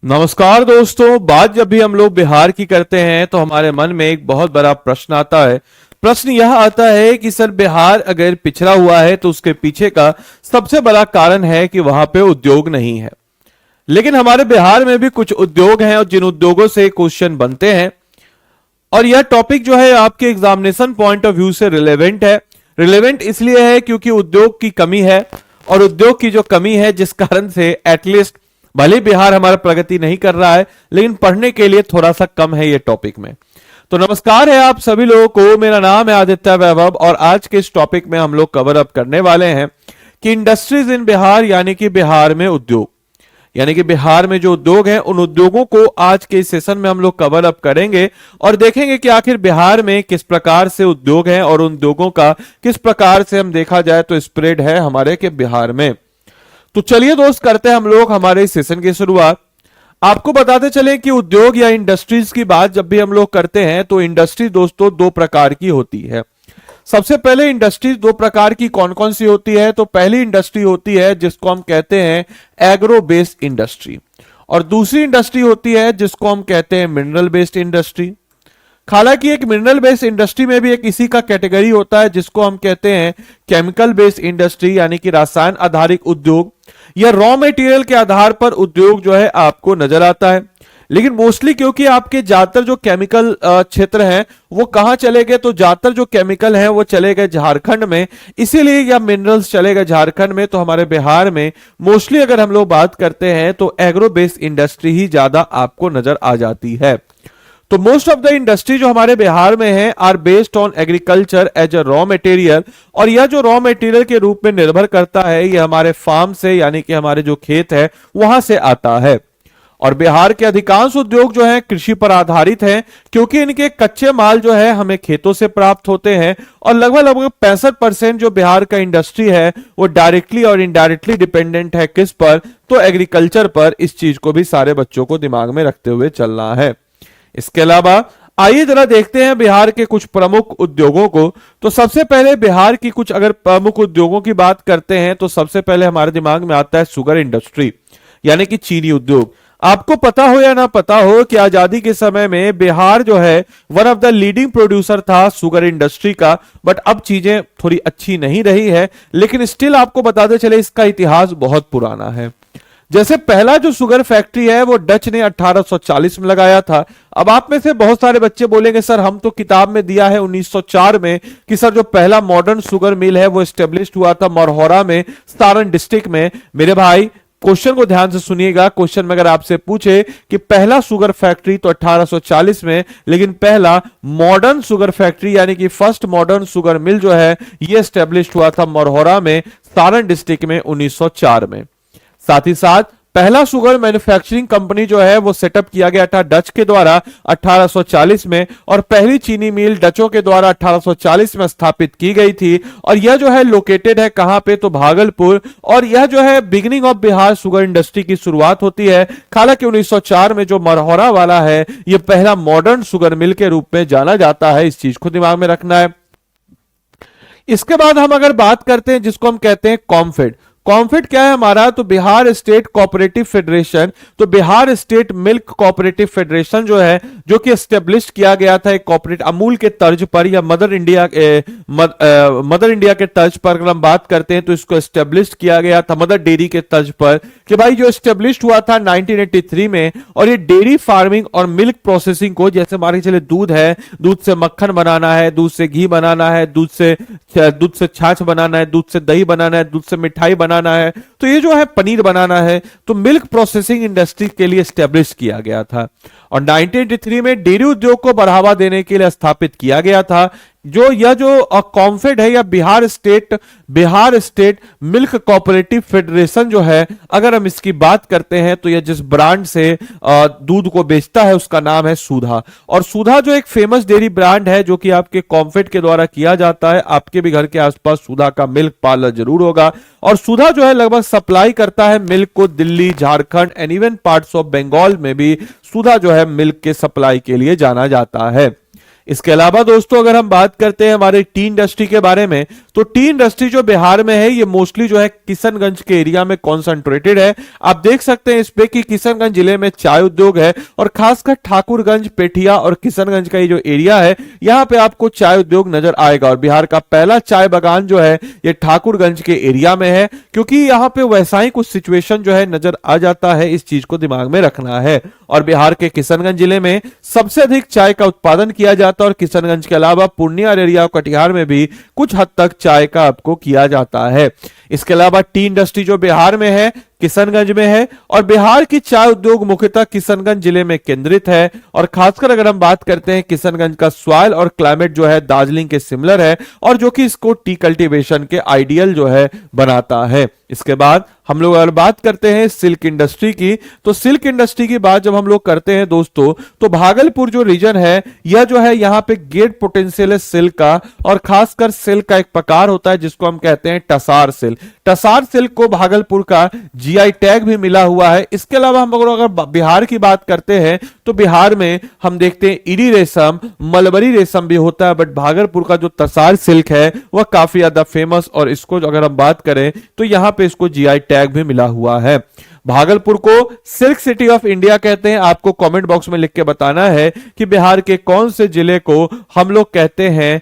नमस्कार दोस्तों। बात जब भी हम लोग बिहार की करते हैं तो हमारे मन में एक बहुत बड़ा प्रश्न आता है। प्रश्न यह आता है कि सर बिहार अगर पिछड़ा हुआ है तो उसके पीछे का सबसे बड़ा कारण है कि वहां पे उद्योग नहीं है। लेकिन हमारे बिहार में भी कुछ उद्योग हैं और जिन उद्योगों से क्वेश्चन बनते हैं, और यह टॉपिक जो है आपके एग्जामिनेशन पॉइंट ऑफ व्यू से रिलेवेंट है। रिलेवेंट इसलिए है क्योंकि उद्योग की कमी है, और उद्योग की जो कमी है जिस कारण से एटलीस्ट भले बिहार हमारा प्रगति नहीं कर रहा है, लेकिन पढ़ने के लिए थोड़ा सा कम है ये टॉपिक में। तो नमस्कार है आप सभी लोगों को, मेरा नाम है आदित्य वैभव और आज के इस टॉपिक में हम लोग कवर अप करने वाले हैं कि इंडस्ट्रीज इन बिहार, यानी कि बिहार में उद्योग, यानी कि बिहार में जो उद्योग हैं उन उद्योगों को आज के इस सेशन में हम लोग कवर अप करेंगे और देखेंगे कि आखिर बिहार में किस प्रकार से उद्योग हैं और उन उद्योगों का किस प्रकार से हम देखा जाए तो स्प्रेड है हमारे के बिहार में। तो चलिए दोस्त, करते हैं हम लोग हमारे इस सेशन की शुरुआत। आपको बताते चलें कि उद्योग या इंडस्ट्रीज की बात जब भी हम लोग करते हैं तो इंडस्ट्री दोस्तों दो प्रकार की होती है। सबसे पहले इंडस्ट्री दो प्रकार की कौन कौन सी होती है, तो पहली इंडस्ट्री होती है जिसको हम कहते हैं एग्रो बेस्ड इंडस्ट्री, और दूसरी इंडस्ट्री होती है जिसको हम कहते हैं मिनरल बेस्ड इंडस्ट्री। हालांकि एक मिनरल बेस्ड इंडस्ट्री में भी एक इसी का कैटेगरी होता है जिसको हम कहते हैं केमिकल बेस्ड इंडस्ट्री, यानी कि रसायन आधारित उद्योग या रॉ मटेरियल के आधार पर उद्योग जो है आपको नजर आता है। लेकिन मोस्टली क्योंकि आपके ज्यादातर जो केमिकल क्षेत्र हैं वो कहां चले गए, तो ज्यादातर जो केमिकल हैं वो चले गए झारखंड में, इसीलिए या मिनरल्स चले गए झारखंड में। तो हमारे बिहार में मोस्टली अगर हम लोग बात करते हैं तो एग्रो बेस्ड इंडस्ट्री ही ज्यादा आपको नजर आ जाती है। तो मोस्ट ऑफ द इंडस्ट्री जो हमारे बिहार में है are based on agriculture as a raw material, और यह जो रॉ मटेरियल के रूप में निर्भर करता है ये हमारे फार्म से, यानी कि हमारे जो खेत है वहां से आता है। और बिहार के अधिकांश उद्योग जो हैं कृषि पर आधारित हैं, क्योंकि इनके कच्चे माल जो है हमें खेतों से प्राप्त होते हैं, और लगभग लगभग 65% जो बिहार का इंडस्ट्री है वो डायरेक्टली और इनडायरेक्टली डिपेंडेंट है किस पर, तो एग्रीकल्चर पर। इस चीज को भी सारे बच्चों को दिमाग में रखते हुए चलना है। इसके अलावा आइए जरा देखते हैं बिहार के कुछ प्रमुख उद्योगों को। तो सबसे पहले बिहार की कुछ अगर प्रमुख उद्योगों की बात करते हैं तो सबसे पहले हमारे दिमाग में आता है शुगर इंडस्ट्री, यानी कि चीनी उद्योग। आपको पता हो या ना पता हो कि आजादी के समय में बिहार जो है one of the leading producer था शुगर इंडस्ट्री का, बट अब चीजें थोड़ी अच्छी नहीं रही है। लेकिन स्टिल आपको बताते चले इसका इतिहास बहुत पुराना है। जैसे पहला जो शुगर फैक्ट्री है वो डच ने 1840 में लगाया था। अब आप में से बहुत सारे बच्चे बोलेंगे सर हम तो किताब में दिया है 1904 में कि सर जो पहला मॉडर्न शुगर मिल है वो एस्टेब्लिश्ड हुआ था मरहौरा में, सारण डिस्ट्रिक्ट में। मेरे भाई क्वेश्चन को ध्यान से सुनिएगा। क्वेश्चन में अगर आपसे पूछे कि पहला शुगर फैक्ट्री तो 1840 में, लेकिन पहला मॉडर्न शुगर फैक्ट्री यानी कि फर्स्ट मॉडर्न शुगर मिल जो है ये एस्टेब्लिश्ड हुआ था मरहौरा में, सारण डिस्ट्रिक्ट में 1904 में। साथ ही साथ पहला शुगर मैन्युफैक्चरिंग कंपनी जो है वो सेटअप किया गया था डच के द्वारा 1840 में, और पहली चीनी मिल डचों के द्वारा 1840 में स्थापित की गई थी। और यह जो है लोकेटेड है कहां पे, तो भागलपुर। और यह जो है beginning of Bihar sugar industry की शुरुआत होती है। हालांकि 1904 में जो मरहौरा वाला है यह पहला मॉडर्न शुगर मिल के रूप में जाना जाता है। इस चीज को दिमाग में रखना है। इसके बाद हम अगर बात करते हैं जिसको हम कहते हैं कॉम्फेड। कॉम्फेड क्या है हमारा, तो बिहार स्टेट कोऑपरेटिव फेडरेशन। तो Bihar state milk cooperative federation जो है, जो कि एस्टेब्लिश किया गया था एक कोऑपरेटिव अमूल के तर्ज पर या मदर इंडिया के तर्ज पर अगर हम बात करते हैं तो इसको एस्टेब्लिश किया गया था मदर डेयरी के तर्ज पर, कि भाई जो एस्टेब्लिश हुआ था 1983 में। और ये डेयरी फार्मिंग और मिल्क प्रोसेसिंग को, जैसे मान के चले दूध है, दूध से मक्खन बनाना है, दूध से घी बनाना है, दूध से छाछ बनाना है, दूध से दही बनाना है, दूध से मिठाई बनाना है, तो ये जो है पनीर बनाना है, तो मिल्क प्रोसेसिंग इंडस्ट्री के लिए स्टैब्लिश किया गया था। और 1983 में डेयरी उद्योग को बढ़ावा देने के लिए स्थापित किया गया था यह जो कॉम्फेड है या Bihar state milk cooperative federation जो है। अगर हम इसकी बात करते हैं तो यह जिस ब्रांड से दूध को बेचता है उसका नाम है सुधा। और सुधा जो एक फेमस डेयरी ब्रांड है जो कि आपके कॉम्फेड के द्वारा किया जाता है। आपके भी घर के आसपास सुधा का मिल्क पार्लर जरूर होगा। और सुधा जो है लगभग सप्लाई करता है मिल्क को Delhi, Jharkhand and even parts of Bengal में भी सुधा जो है मिल्क के सप्लाई के लिए जाना जाता है। इसके अलावा दोस्तों अगर हम बात करते हैं हमारे टी इंडस्ट्री के बारे में, तो टी इंडस्ट्री जो बिहार में है ये मोस्टली जो है किशनगंज के एरिया में कॉन्सेंट्रेटेड है। आप देख सकते हैं इस पे कि किशनगंज जिले में चाय उद्योग है और खासकर ठाकुरगंज, पेठिया और किशनगंज का ये जो एरिया है यहां पे आपको चाय उद्योग नजर आएगा। और बिहार का पहला चाय बागान जो है ये ठाकुरगंज के एरिया में है, क्योंकि यहां पे वैसा ही कुछ सिचुएशन जो है नजर आ जाता है, इस चीज को दिमाग में रखना है। और बिहार के किशनगंज जिले में सबसे अधिक चाय का उत्पादन किया जाता है और किशनगंज के अलावा पूर्णिया, अररिया और कटिहार में भी कुछ हद तक चाय का आपको किया जाता है। इसके अलावा टी इंडस्ट्री जो बिहार में है किशनगंज में है और बिहार की चाय उद्योग मुख्यतः किशनगंज जिले में केंद्रित है। और खासकर अगर हम बात करते हैं किशनगंज का सॉइल और क्लाइमेट जो है दार्जिलिंग के सिमिलर है और जो कि इसको टी कल्टीवेशन के आइडियल जो है बनाता है। इसके बाद हम लोग अगर बात करते हैं सिल्क इंडस्ट्री की, तो सिल्क इंडस्ट्री की बात जब हम लोग करते हैं दोस्तों, तो भागलपुर जो रीजन है यह जो है यहाँ पे ग्रेट पोटेंशियल है सिल्क का। और खासकर सिल्क का एक प्रकार होता है जिसको हम कहते हैं टसार सिल्क। टसार सिल्क को भागलपुर का जीआई टैग भी मिला हुआ है। इसके अलावा हम अगर बिहार की बात करते हैं तो बिहार में हम देखते हैं इरी रेशम, मलबरी रेशम भी होता है, बट भागलपुर का जो टसार सिल्क है वह काफी ज्यादा फेमस। और इसको अगर हम बात करें तो यहां पे इसको जीआई टैग भी मिला हुआ है। भागलपुर को सिल्क सिटी ऑफ इंडिया कहते हैं। आपको कमेंट बॉक्स में लिख के बताना है कि बिहार के कौन से जिले को हम लोग कहते हैं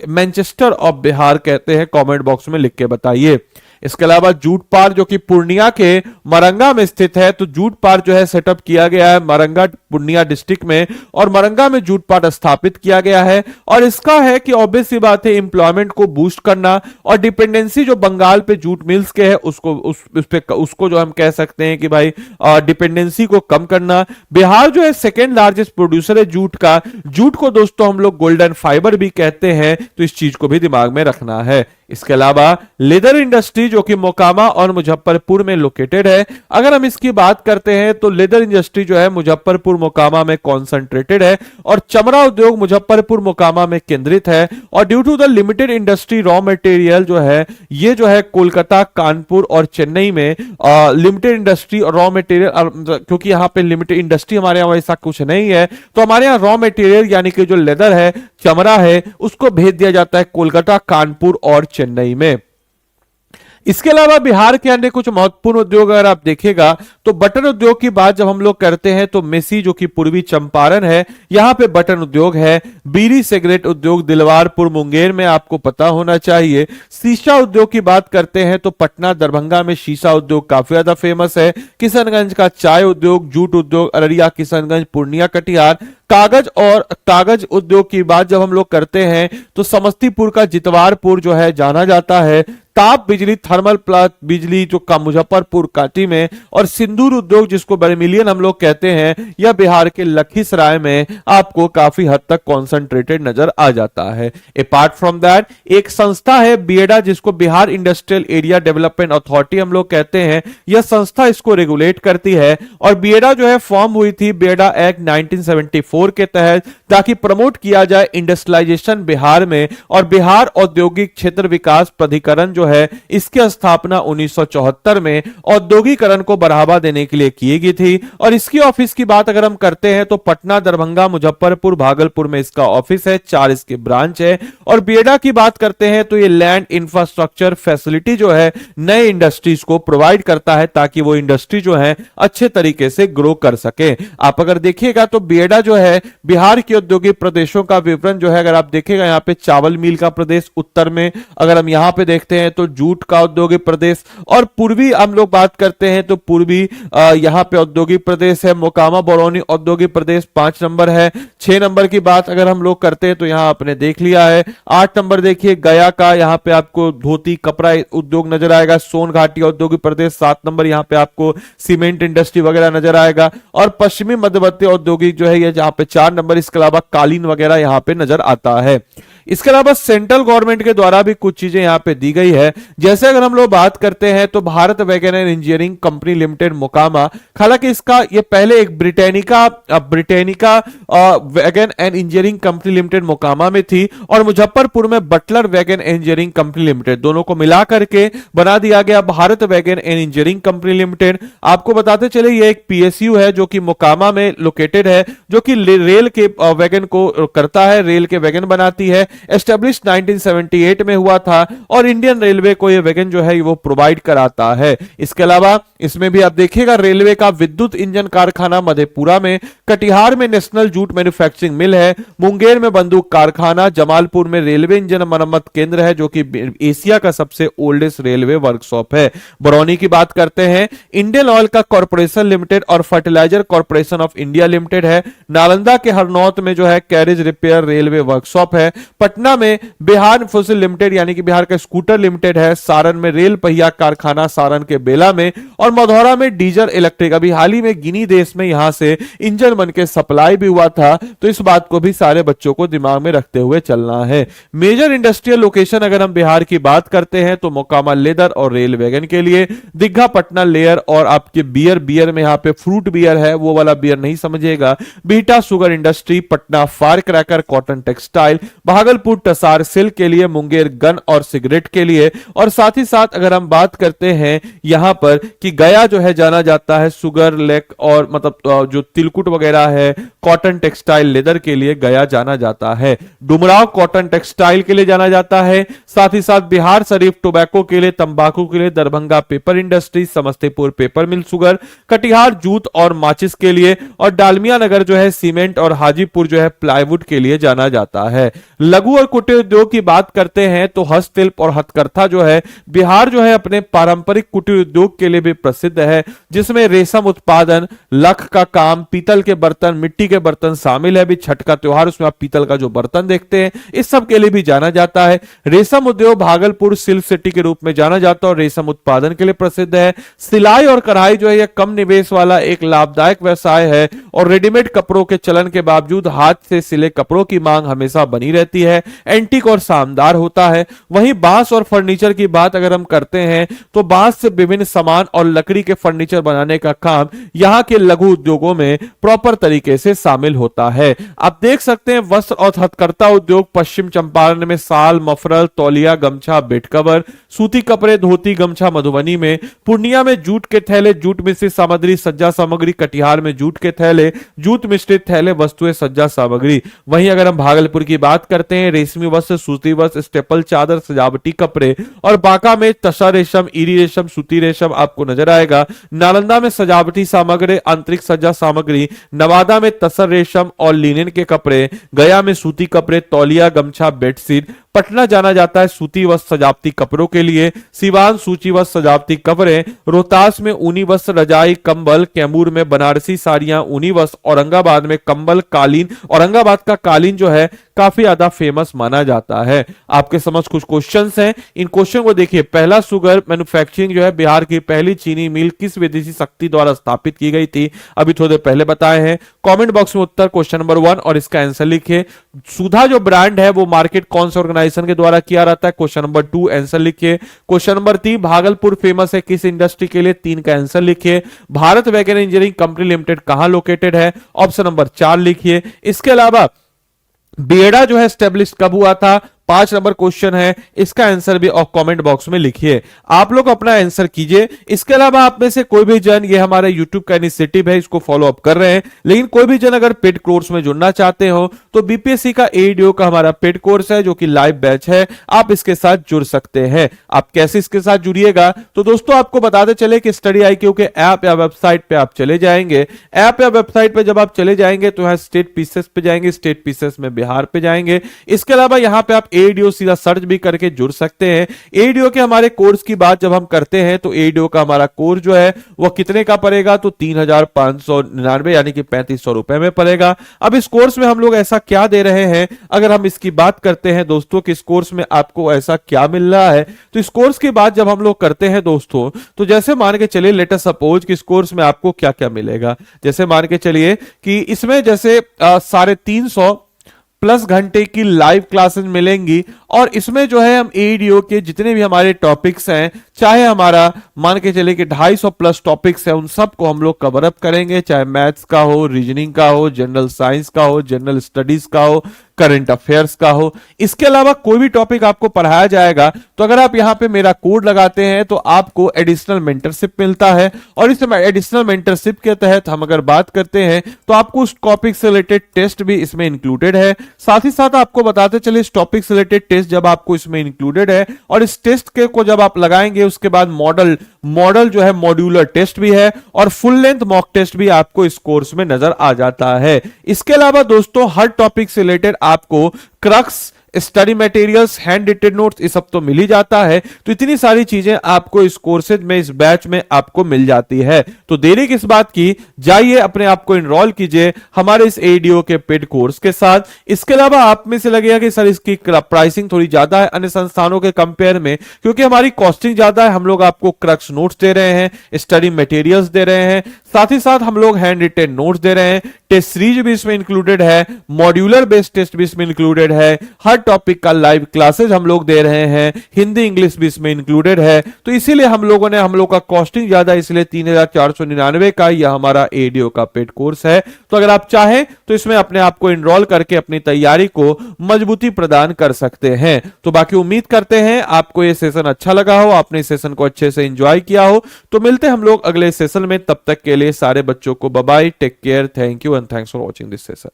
मैनचेस्टर ऑफ बिहार कहते हैं, कमेंट बॉक्स में लिख के बताइए। इसके अलावा जूट पार्क जो कि पूर्णिया के मरंगा में स्थित है, तो जूट पार्क जो है सेटअप किया गया है मरंगा पूर्णिया डिस्ट्रिक्ट में और मरंगा में जूट पार्क स्थापित किया गया है। और इसका है कि ऑब्वियस सी बात है एम्प्लॉयमेंट को बूस्ट करना और डिपेंडेंसी जो बंगाल पे जूट मिल्स के है उसको जो हम कह सकते हैं कि भाई डिपेंडेंसी को कम करना। बिहार जो है सेकेंड लार्जेस्ट प्रोड्यूसर है जूट का। जूट को दोस्तों हम लोग गोल्डन फाइबर भी कहते हैं, तो इस चीज को भी दिमाग में रखना है। इसके अलावा लेदर इंडस्ट्री जो कि मोकामा और मुजफ्फरपुर में लोकेटेड है। अगर हम इसकी बात करते हैं तो लेदर इंडस्ट्री जो है मुजफ्फरपुर मोकामा में कॉन्सेंट्रेटेड है और चमड़ा उद्योग मुजफ्फरपुर मोकामा में केंद्रित है। और due to the limited industry raw material जो है ये जो है कोलकाता, कानपुर और चेन्नई में लिमिटेड इंडस्ट्री और रॉ मटेरियल, क्योंकि यहाँ पे लिमिटेड इंडस्ट्री हमारे यहाँ ऐसा कुछ नहीं है, तो हमारे यहाँ रॉ मटेरियल यानी कि जो लेदर है, चमड़ा है, उसको भेज दिया जाता है कोलकाता, कानपुर और चेन्नई में। इसके अलावा बिहार के अन्य कुछ महत्वपूर्ण उद्योग अगर आप देखेगा तो बटन उद्योग की बात जब हम लोग करते हैं तो मेसी जो कि पूर्वी चंपारण है यहां पे बटन उद्योग है। बीड़ी सिगरेट उद्योग दिलवारपुर मुंगेर में आपको पता होना चाहिए। शीशा उद्योग की बात करते हैं तो पटना, दरभंगा में शीशा उद्योग काफी ज्यादा फेमस है। किशनगंज का चाय उद्योग, जूट उद्योग अररिया, किशनगंज, पूर्णिया, कटिहार। कागज उद्योग की बात जब हम लोग करते हैं तो समस्तीपुर का जितवारपुर जो है जाना जाता है। ताप बिजली, थर्मल प्लांट बिजली जो का मुजफ्फरपुर काटी में। और सिंदूर उद्योग जिसको बर्मिलियन हम लोग कहते हैं यह बिहार के लखीसराय में आपको काफी हद तक कॉन्सेंट्रेटेड नजर आ जाता है। अपार्ट फ्रॉम दैट एक संस्था है बीएडा जिसको Bihar industrial area development authority हम लोग कहते हैं। यह संस्था इसको रेगुलेट करती है और बीएडा जो है फॉर्म हुई थी बीएडा एक्ट 1974 के तहत ताकि प्रमोट किया जाए इंडस्ट्रियलाइजेशन बिहार में। और बिहार औद्योगिक क्षेत्र विकास प्राधिकरण जो है इसकी स्थापना 1974 में औद्योगिकरण को बढ़ावा देने के लिए की गई थी। और इसकी ऑफिस की बात अगर हम करते हैं तो पटना, दरभंगा, मुजफ्फरपुर, भागलपुर में इसका ऑफिस है, 4 इसके ब्रांच है। और बीएडा की बात करते हैं तो ये लैंड इंफ्रास्ट्रक्चर फैसिलिटी जो है नए इंडस्ट्रीज को प्रोवाइड करता है ताकि वो इंडस्ट्री जो है अच्छे तरीके से ग्रो कर सके। आप अगर देखिएगा तो बीएडा जो है बिहार के औद्योगिक प्रदेशों का विवरण जो है अगर आप देखेगा यहाँ पे चावल मिल का प्रदेश उत्तर में, अगर हम यहाँ पे देखते हैं तो जूट का औद्योगिक प्रदेश। और पूर्वी हम लोग बात करते हैं तो पूर्वी यहाँ पे औद्योगिक प्रदेश है मोकामा, बरौनी औद्योगिक प्रदेश 5 नंबर है। 6 नंबर की बात अगर हम लोग करते हैं तो यहाँ आपने देख लिया है। 8 नंबर देखिए गया का, यहाँ पे आपको धोती कपड़ा उद्योग नजर आएगा। सोन घाटी औद्योगिक प्रदेश 7 नंबर, यहाँ पे आपको सीमेंट इंडस्ट्री वगैरह नजर आएगा। और पश्चिमी मध्यवर्ती औद्योगिक जो है ये जहाँ पे 4 नंबर, इसके अलावा कालीन वगैरह यहाँ पे नजर आता है। इसके अलावा सेंट्रल गवर्नमेंट के द्वारा भी कुछ चीजें यहां पे दी गई है। जैसे अगर हम लोग बात करते हैं तो Bharat wagon and engineering company limited Mokama, हालांकि इसका ये पहले एक Britannica wagon and engineering company limited Mokama में थी और मुजफ्फरपुर में Butler wagon engineering company limited, दोनों को मिला करके बना दिया गया Bharat wagon and engineering company limited. आपको बताते चले ये एक पीएसयू है जो कि मोकामा में लोकेटेड है, जो कि रेल के वैगन को करता है, रेल के वैगन बनाती है। एस्टेब्लिश 1978 में हुआ था और इंडियन रेलवे को ये वैगन जो है वो प्रोवाइड कराता है। इसके अलावा इसमें भी आप देखिएगा रेलवे का विद्युत इंजन कारखाना मधेपुरा में, कटिहार में नेशनल जूट मैन्युफैक्चरिंग मिल है, मुंगेर में बंदूक कारखाना, जमालपुर में रेलवे इंजन मरम्मत केंद्र है जो कि एशिया का सबसे ओल्डेस्ट रेलवे वर्कशॉप है। बरौनी की बात करते हैं, इंडियन ऑयल का कॉर्पोरेशन लिमिटेड और fertiliser corporation of India limited है। नालंदा के हरनौत में जो है कैरेज रिपेयर रेलवे वर्कशॉप है। पटना में बिहार फुसिल लिमिटेड यानी कि बिहार का स्कूटर लिमिटेड है। सारण में रेल पहिया कारखाना सारण के बेला में, और मधौरा में डीजल इलेक्ट्रिक, अभी हाल ही में गिनी देश में यहां से इंजन बन के सप्लाई भी हुआ था, तो इस बात को भी सारे बच्चों को दिमाग में रखते हुए चलना है। मेजर इंडस्ट्रियल लोकेशन अगर हम बिहार की बात करते हैं तो मोकामा लेदर और रेल वैगन के लिए, दिग्घा पटना लेयर और आपके बियर में यहां पे फ्रूट बियर है, वो वाला बियर नहीं समझिएगा। बीटा sugar industry, Patna fire cracker cotton textile, Bhagalpur tasar silk के लिए, मुंगेर गन और सिगरेट के लिए, और साथ ही साथ अगर हम बात करते हैं यहां पर कि गया जो है जाना जाता है शुगर लेक और मतलब जो तिलकुट वगैरह है कॉटन टेक्सटाइल लेदर के लिए गया जाना जाता है। डुमराव कॉटन टेक्सटाइल के लिए जाना जाता है। साथ ही साथ बिहार शरीफ टोबैको के लिए, तंबाकू के लिए Darbhanga paper industry, Samastipur paper mill sugar, Katihar jute और माचिस के लिए, और डालमिया नगर जो है सीमेंट और हाजीपुर जो है प्लाईवुड के लिए जाना जाता है। लघु और कुटीर उद्योग की बात करते हैं तो हस्तशिल्प और हथकरघा जो है बिहार जो है अपने पारंपरिक कुटीर उद्योग के लिए भी प्रसिद्ध है, जिसमें रेशम उत्पादन, लख का काम, पीतल के बर्तन, मिट्टी के बर्तन शामिल है। भी छठ का त्योहार उसमें आप पीतल का जो बर्तन देखते हैं इस सब के लिए भी जाना जाता है। रेशम उद्योग भागलपुर सिल्क सिटी के रूप में जाना जाता है और रेशम उत्पादन के लिए प्रसिद्ध है। सिलाई और कढ़ाई जो है यह कम निवेश वाला एक लाभदायक व्यवसाय है और रेडीमेड कपड़ों के चलन के बावजूद हाथ से सिले कपड़ों की मांग हमेशा बनी रहती है, एंटीक और शानदार होता है। वहीं बांस और फर्नीचर की बात अगर हम करते हैं तो बांस से विभिन्न सामान और लकड़ी के फर्नीचर बनाने का काम यहां के लघु उद्योगों में प्रॉपर तरीके से शामिल होता है। आप देख सकते हैं वस्त्र और हथकरघा उद्योग पश्चिम चंपारण में साल, मफरल, तौलिया, गमछा, बेड कवर, सूती कपड़े, धोती, गमछा मधुबनी में, पूर्णिया में जूट के थैले, जूट मिश्रित सामग्री, सज्जा सामग्री, कटिहार में जूट के थैले, जूट मिश्रित थैले, वस्तुएं, सज्जा सामग्री। वहीं अगर हम भागलपुर की बात करते हैं रेशमी वस्त्र, सूती वस्त्र, स्टेपल चादर, सजावटी कपड़े, और बांका में तसा रेशम, ईरी रेशम, सूती रेशम आपको नजर आएगा। नालंदा में सजावटी सामग्री, आंतरिक सज्जा सामग्री, नवादा में तसर रेशम और लिनेन के कपड़े, गया में सूती कपड़े, तौलिया, गमछा, बेडशीट, पटना जाना जाता है सूती वस्त्र सजावटी कपड़ों के लिए, सिवान सूची वस्त्र सजावटी कपड़े, रोहतास में ऊनी वस्त्र, रजाई, कंबल, कैमूर में बनारसी साड़ियां, ऊनी वस्त्र, औरंगाबाद में कंबल, कालीन। औरंगाबाद का कालीन जो है काफी ज्यादा फेमस माना जाता है। आपके समझ कुछ क्वेश्चंस हैं, इन क्वेश्चन को देखिए। पहला, शुगर मैन्युफैक्चरिंग जो है बिहार की पहली चीनी मिल किस विदेशी शक्ति द्वारा स्थापित की गई थी? अभी थोड़ी देर पहले बताए हैं। कमेंट बॉक्स में उत्तर क्वेश्चन नंबर 1 और इसका आंसर लिखिए। सुधा जो ब्रांड है वो मार्केट कौन से ऑर्गेनाइजेशन के द्वारा किया रहता है? क्वेश्चन नंबर 2 आंसर लिखिए। क्वेश्चन नंबर 3, भागलपुर फेमस है किस इंडस्ट्री के लिए? 3 का आंसर लिखिए। Bharat wagon engineering company limited कहां लोकेटेड है? ऑप्शन नंबर 4 लिखिए। इसके अलावा बेड़ा जो है स्टेब्लिश कब हुआ था? 5 नंबर क्वेश्चन है, इसका आंसर भी कमेंट बॉक्स में लिखिए। आप लोग अपना आंसर कीजिए। इसके अलावा आप में से कोई भी जन, ये हमारे YouTube का इनिशिएटिव है, इसको फॉलो अप कर रहे हैं, लेकिन कोई भी जन अगर पेड कोर्स में जुड़ना चाहते हो तो बीपीएससी का एडीओ का हमारा पेड कोर्स है जो कि लाइव बैच है, आप इसके साथ जुड़ सकते हैं। आप कैसे इसके साथ जुड़िएगा? तो दोस्तों आपको बताते चले कि स्टडी IQ के ऐप या वेबसाइट पे आप चले जाएंगे। ऐप या वेबसाइट पे जब आप चले जाएंगे तो यहाँ स्टेट पीसेस पे जाएंगे, स्टेट पीसेस में बिहार पे जाएंगे। इसके अलावा यहाँ पे आप एडीओ सीधा सर्च भी करके जुड़ सकते हैं। एडीओ के हमारे कोर्स की बात जब हम करते हैं तो एडीओ का हमारा कोर्स जो है वो कितने का पड़ेगा? तो 3,599 यानी कि 3500 रुपए में पड़ेगा। अब इस कोर्स में हम लोग ऐसा क्या दे रहे हैं, अगर हम इसकी बात करते हैं दोस्तों कि इस कोर्स में आपको ऐसा क्या मिल रहा है, तो इस कोर्स की बात जब हम लोग करते हैं दोस्तों, तो जैसे मान के चलिए लेट अस सपोज कि इस कोर्स में आपको क्या क्या मिलेगा। जैसे मान के चलिए कि इसमें जैसे 350 प्लस घंटे की लाइव क्लासेस मिलेंगी। और इसमें जो है हम एडीओ के जितने भी हमारे टॉपिक्स हैं, चाहे हमारा मान के चले कि 250 प्लस टॉपिक्स हैं, उन सब को हम लोग कवर अप करेंगे, चाहे मैथ्स का हो, रीजनिंग का हो, जनरल साइंस का हो, जनरल स्टडीज का हो, करंट अफेयर्स का हो। इसके अलावा कोई भी टॉपिक आपको पढ़ाया जाएगा तो अगर आप यहां पे मेरा कोड लगाते हैं तो आपको एडिशनल मेंटरशिप मिलता है। और इस एडिशनल मेंटरशिप के तहत हम अगर बात करते हैं तो आपको उस टॉपिक से रिलेटेड टेस्ट भी इसमें इंक्लूडेड है। साथ ही साथ आपको बताते चले इस टॉपिक से रिलेटेड टेस्ट जब आपको इसमें इंक्लूडेड है और इस टेस्ट के को जब आप लगाएंगे उसके बाद मॉडल जो है मॉड्यूलर टेस्ट भी है और फुल लेंथ मॉक टेस्ट भी आपको इस कोर्स में नजर आ जाता है। इसके अलावा दोस्तों हर टॉपिक से रिलेटेड आपको crux, study materials, hand retain notes, ये सब तो मिल ही जाता है। तो इतनी सारी चीजें आपको इस कोर्सेज में, इस बैच में आपको मिल जाती है। तो देरी किस बात की, जाइए अपने आप को इनरोल कीजिए हमारे इस एडीओ के पेड कोर्स के साथ। इसके अलावा आप में से लगेगा कि सर इसकी प्राइसिंग थोड़ी ज्यादा है अन्य संस्थानों के कंपेयर में, क्योंकि हमारी कॉस्टिंग ज्यादा है। हम लोग आपको क्रक्स नोट्स दे रहे हैं, स्टडी मटेरियल्स दे रहे हैं, साथ ही साथ हम लोग हैंड रिटेन नोट्स दे रहे हैं, टेस्ट सीरीज भी इसमें इंक्लूडेड है, मॉड्यूलर बेस्ड टेस्ट भी इसमें इंक्लूडेड है, हर टॉपिक का लाइव क्लासेस हम लोग दे रहे हैं, हिंदी इंग्लिश भी इसमें इंक्लूडेड है। तो इसीलिए हम लोग का कॉस्टिंग ज्यादा, इसलिए 3499 का यह हमारा एडीओ का पेड कोर्स है। तो अगर आप चाहें तो इसमें अपने आप को इनरोल करके अपनी तैयारी को मजबूती प्रदान कर सकते हैं। तो बाकी उम्मीद करते हैं आपको यह सेशन अच्छा लगा हो, आपने इस सेशन को अच्छे से एंजॉय किया हो। तो मिलते हम लोग अगले सेशन में, तब तक के लिए सारे बच्चों को bye bye, take care, thank you and thanks for watching this session.